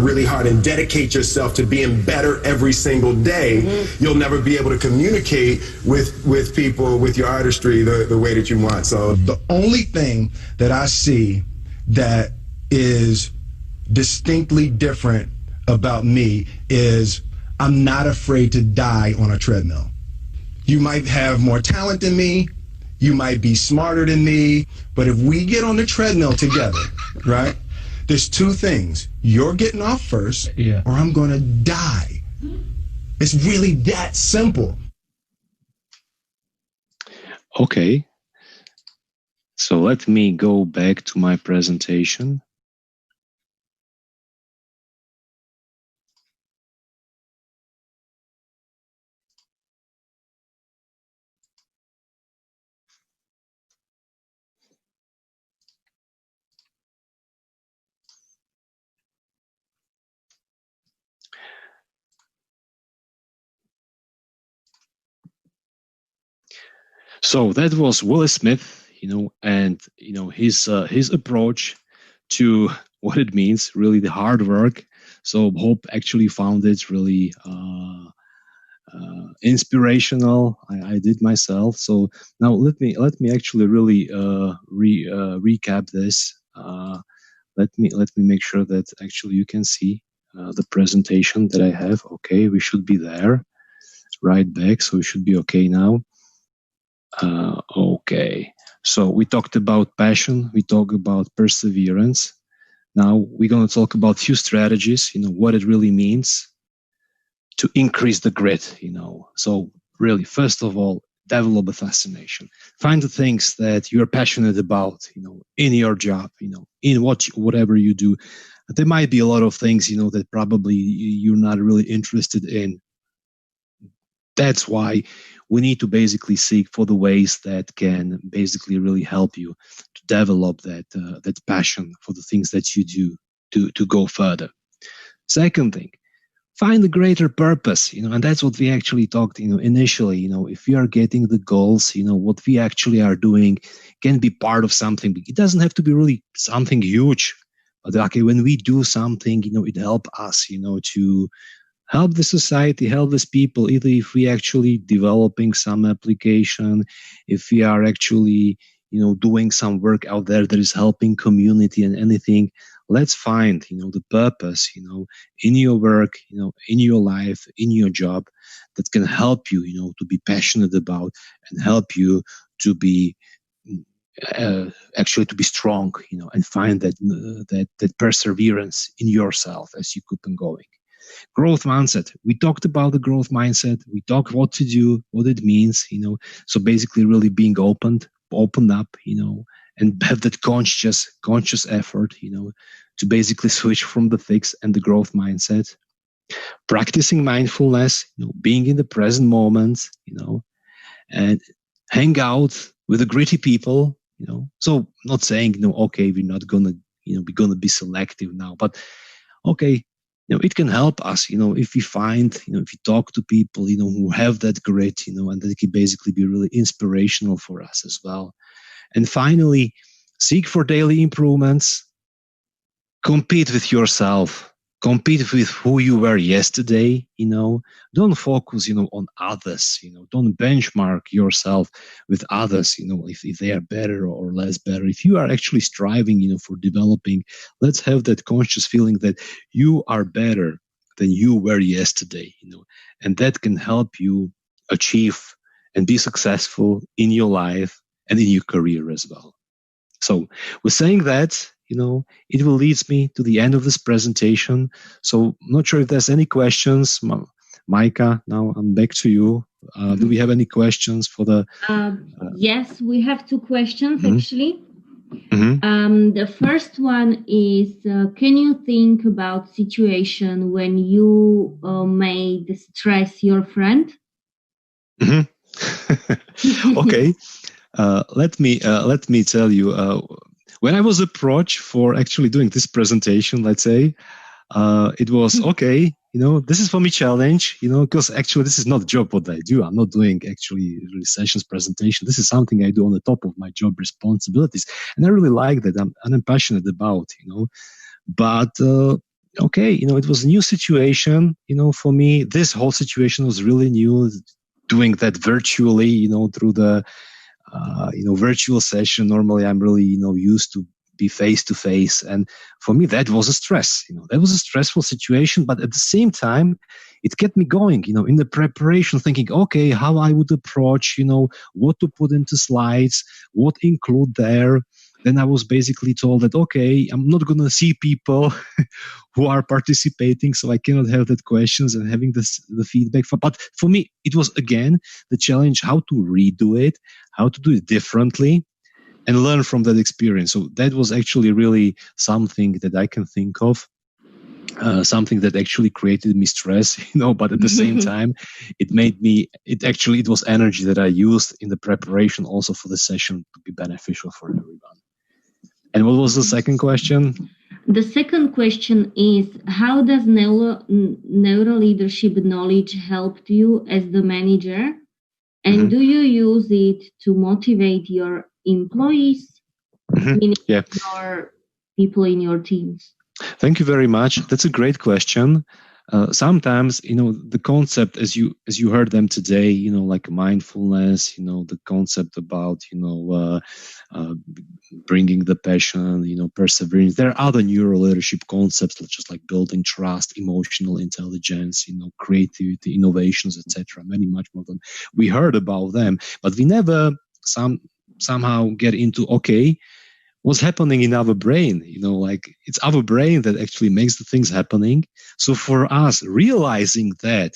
really hard and dedicate yourself to being better every single day, you'll never be able to communicate with people, with your artistry, the way that you want. So the only thing that I see that is distinctly different about me is I'm not afraid to die on a treadmill. You might have more talent than me, you might be smarter than me, but if we get on the treadmill together, right, there's two things. You're getting off first, or I'm going to die. It's really that simple. Okay. So let me go back to my presentation. So that was Will Smith, and his approach to what it means, really the hard work. So Hope actually found it really inspirational. I did myself. So now let me actually really recap this. Let me make sure that actually you can see the presentation that I have. Okay, we should be there. Right back, so we should be okay now. Okay, so we talked about passion, we talked about perseverance. Now we're going to talk about a few strategies, what it really means to increase the grit, So really, first of all, develop a fascination. Find the things that you're passionate about, in your job, in whatever you do. There might be a lot of things, that probably you're not really interested in. That's why we need to basically seek for the ways that can basically really help you to develop that passion for the things that you do to go further. Second thing, find a greater purpose, and that's what we actually talked, initially, if we are getting the goals, what we actually are doing can be part of something. It doesn't have to be really something huge, but okay, when we do something, it helps us, to help the society, help these people, either if we actually developing some application, if we are actually, doing some work out there that is helping community and anything. Let's find, the purpose, in your work, in your life, in your job that can help you, to be passionate about and help you to be actually to be strong, and find that perseverance in yourself as you keep on going. Growth mindset. We talked about the growth mindset. We talked what to do, what it means, So basically really being opened up, and have that conscious effort, to basically switch from the fixed and the growth mindset. Practicing mindfulness, being in the present moment, and hang out with the gritty people, So not saying, okay, we're not gonna, we're gonna be selective now, but okay, it can help us, if we find, if you talk to people, who have that grit, and that can basically be really inspirational for us as well. And finally, seek for daily improvements, compete with yourself, compete with who you were yesterday, don't focus, on others, don't benchmark yourself with others, if they are better or less better. If you are actually striving, for developing, let's have that conscious feeling that you are better than you were yesterday, and that can help you achieve and be successful in your life and in your career as well. So with saying that, it will lead me to the end of this presentation. So I'm not sure if there's any questions. Micah, now I'm back to you. Do we have any questions for the... Yes, we have two questions, actually. Mm-hmm. The first one is, can you think about situation when you made stress your friend? Mm-hmm. Okay. Let me tell you, when I was approached for actually doing this presentation, let's say, it was okay. This is for me challenge, because actually this is not a job what I do. I'm not doing actually sessions presentation. This is something I do on the top of my job responsibilities. And I really like that. I'm passionate about, but, okay, it was a new situation, for me. This whole situation was really new, doing that virtually, through the, virtual session. Normally I'm really, used to be face to face. And for me, that was a stress, that was a stressful situation. But at the same time, it kept me going, in the preparation, thinking, okay, how I would approach, what to put into slides, what include there. Then I was basically told that, okay, I'm not going to see people who are participating, so I cannot have that questions and having the feedback. But for me, it was, again, the challenge how to redo it, how to do it differently, and learn from that experience. So that was actually really something that I can think of, something that actually created me stress, but at the same time, it was energy that I used in the preparation also for the session to be beneficial for everyone. And what was the second question? The second question is, how does neuroleadership knowledge help you as the manager? And do you use it to motivate your employees, meaning your people in your teams? Thank you very much. That's a great question. Sometimes, the concept, as you heard them today, like mindfulness, the concept about, bringing the passion, perseverance. There are other neuroleadership concepts, such as like building trust, emotional intelligence, creativity, innovations, etc. Many much more than we heard about them, but we never somehow get into, okay, what's happening in our brain, like it's our brain that actually makes the things happening. So for us, realizing that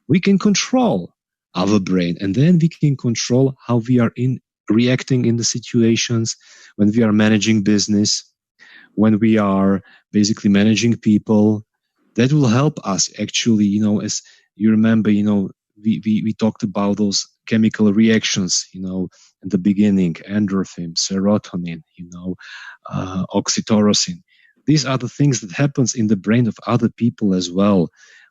we can control our brain, and then we can control how we are reacting in the situations when we are managing business, when we are basically managing people, that will help us actually, as you remember, we talked about those chemical reactions, in the beginning, endorphin, serotonin, oxytocin. These are the things that happens in the brain of other people as well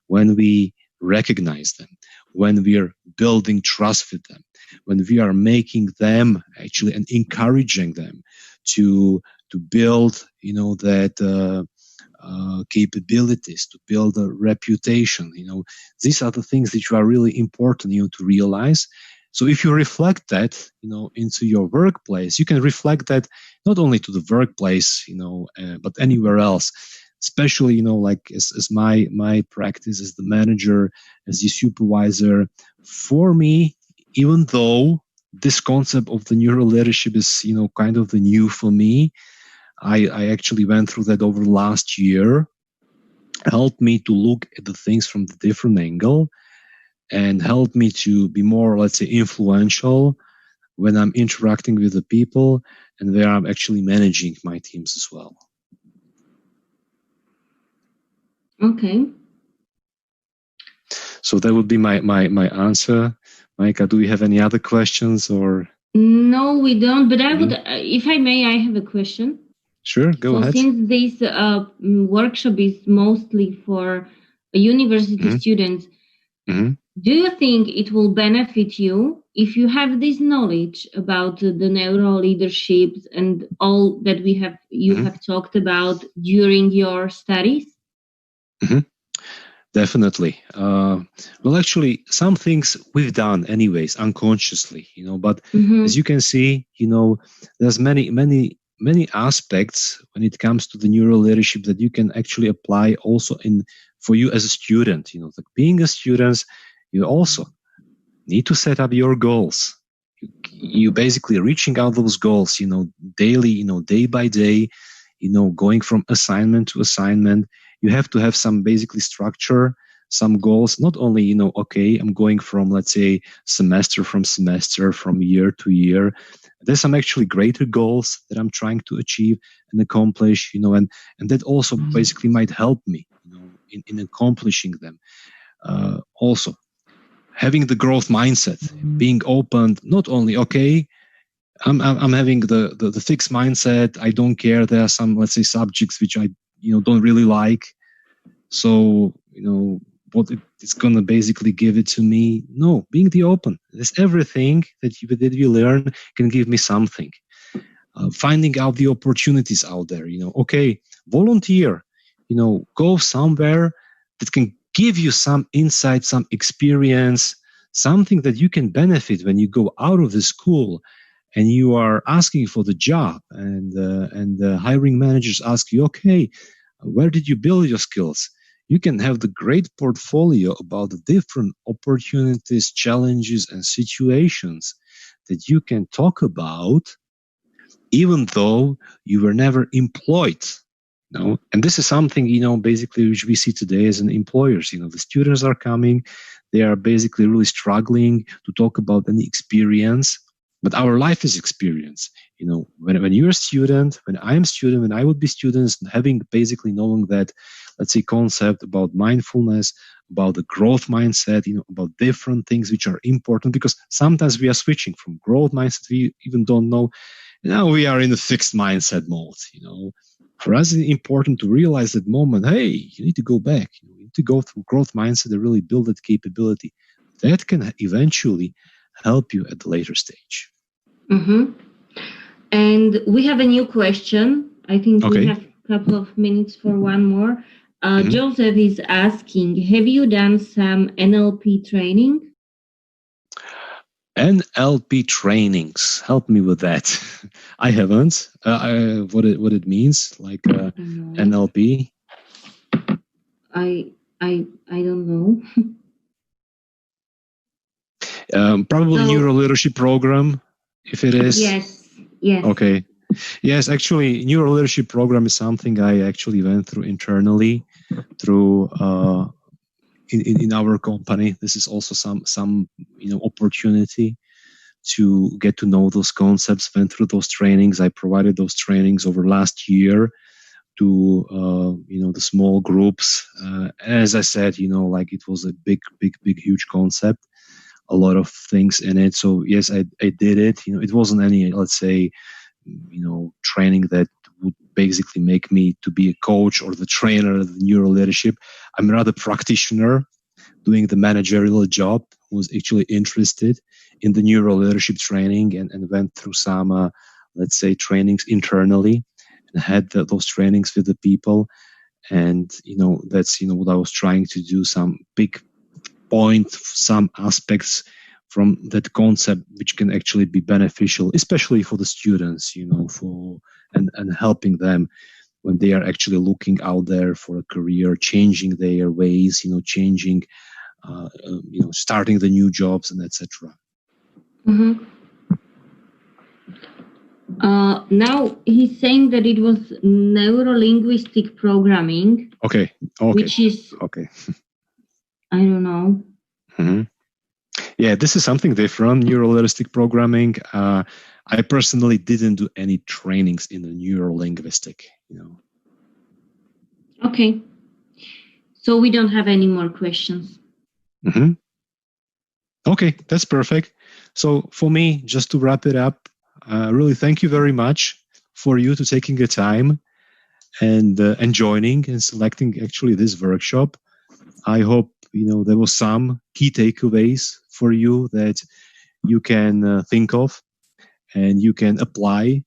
when we recognize them, when we are building trust with them, when we are making them actually and encouraging them to build, that capabilities, to build a reputation. These are the things that are really important, to realize. So if you reflect that, into your workplace, you can reflect that not only to the workplace, but anywhere else. Especially, like as my practice as the manager, as the supervisor. For me, even though this concept of the neuroleadership is, kind of the new for me, I actually went through that over the last year, helped me to look at the things from the different angle, and helped me to be more, let's say, influential when I'm interacting with the people and where I'm actually managing my teams as well. Okay. So that would be my answer. Micah, do we have any other questions or? No, we don't. But I would, if I may, I have a question. Sure, go ahead. Since this workshop is mostly for university students, do you think it will benefit you if you have this knowledge about the neuroleadership and all that you have talked about during your studies? Definitely. Well, actually, some things we've done anyways, unconsciously, but as you can see, there's many aspects when it comes to the neuroleadership that you can actually apply also for you as a student. Like being a student, you also need to set up your goals. You basically reaching out those goals, daily, day by day, going from assignment to assignment. You have to have some basically structure, some goals, not only, okay, I'm going from, let's say, semester, from year to year. There's some actually greater goals that I'm trying to achieve and accomplish, and that also basically might help me, in accomplishing them. Also, having the growth mindset, being open, not only, okay, I'm having the fixed mindset. I don't care. There are some, let's say, subjects which I, don't really like. So, what it's going to basically give it to me. No, being the open. There's everything that you learn can give me something. Finding out the opportunities out there, okay, volunteer, go somewhere that can give you some insight, some experience, something that you can benefit when you go out of the school and you are asking for the job, and the hiring managers ask you, okay, where did you build your skills? You can have the great portfolio about the different opportunities, challenges, and situations that you can talk about, even though you were never employed. And this is something, basically, which we see today as an employers. The students are coming, they are basically really struggling to talk about any experience, but our life is experience. When you're a student, when I'm a student, when I would be students, having basically knowing that, let's say, concept about mindfulness, about the growth mindset, about different things which are important, because sometimes we are switching from growth mindset, we even don't know. Now we are in a fixed mindset mode, For us, it's important to realize that moment, hey, you need to go back. You need to go through growth mindset to really build that capability. That can eventually help you at the later stage. Mm-hmm. And we have a new question. I think we have a couple of minutes for one more. Joseph is asking, have you done some NLP training? NLP trainings. Help me with that. I haven't. What it means, like NLP. I don't know. Probably neuroleadership program, if it is. Yes. Okay. Yes, actually, neuroleadership program is something I actually went through internally through in our company. This is also some opportunity to get to know those concepts. Went through those trainings. I provided those trainings over last year to the small groups. As I said, like it was a big, huge concept. A lot of things in it. So yes, I did it. It wasn't any, let's say, training that would basically make me to be a coach or the trainer of the neuroleadership. I'm rather practitioner doing the managerial job, who was actually interested in the neuroleadership training and went through some, let's say, trainings internally and had those trainings with the people. And, that's, what I was trying to do, some big point, some aspects from that concept which can actually be beneficial, especially for the students, for and helping them when they are actually looking out there for a career, changing their ways, changing, starting the new jobs and etc. Mm-hmm. Now he's saying that it was neuro-linguistic programming. Okay. Which is I don't know. Mm-hmm. Yeah, this is something different. Neuro-linguistic programming. I personally didn't do any trainings in the neuro-linguistic. Okay. So we don't have any more questions. Mm-hmm. Okay, that's perfect. So for me, just to wrap it up, really thank you very much for you to taking the time and joining and selecting actually this workshop. I hope there was some key takeaways for you that you can think of and you can apply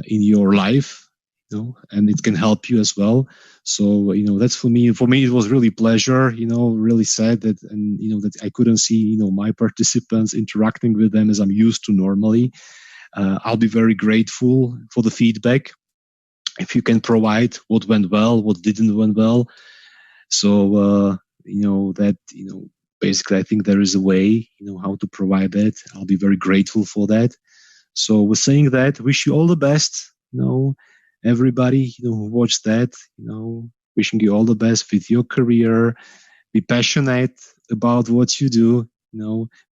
in your life, and it can help you as well. So, that's for me. For me, it was really pleasure, really sad that, and, that I couldn't see, my participants interacting with them as I'm used to normally. I'll be very grateful for the feedback. If you can provide what went well, what didn't went well. So, basically I think there is a way, how to provide that. I'll be very grateful for that. So with saying that, wish you all the best, everybody, who watched that, wishing you all the best with your career be passionate about what you do,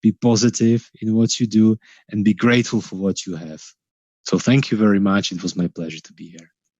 be positive in what you do, and be grateful for what you have. So thank you very much. It was my pleasure to be here.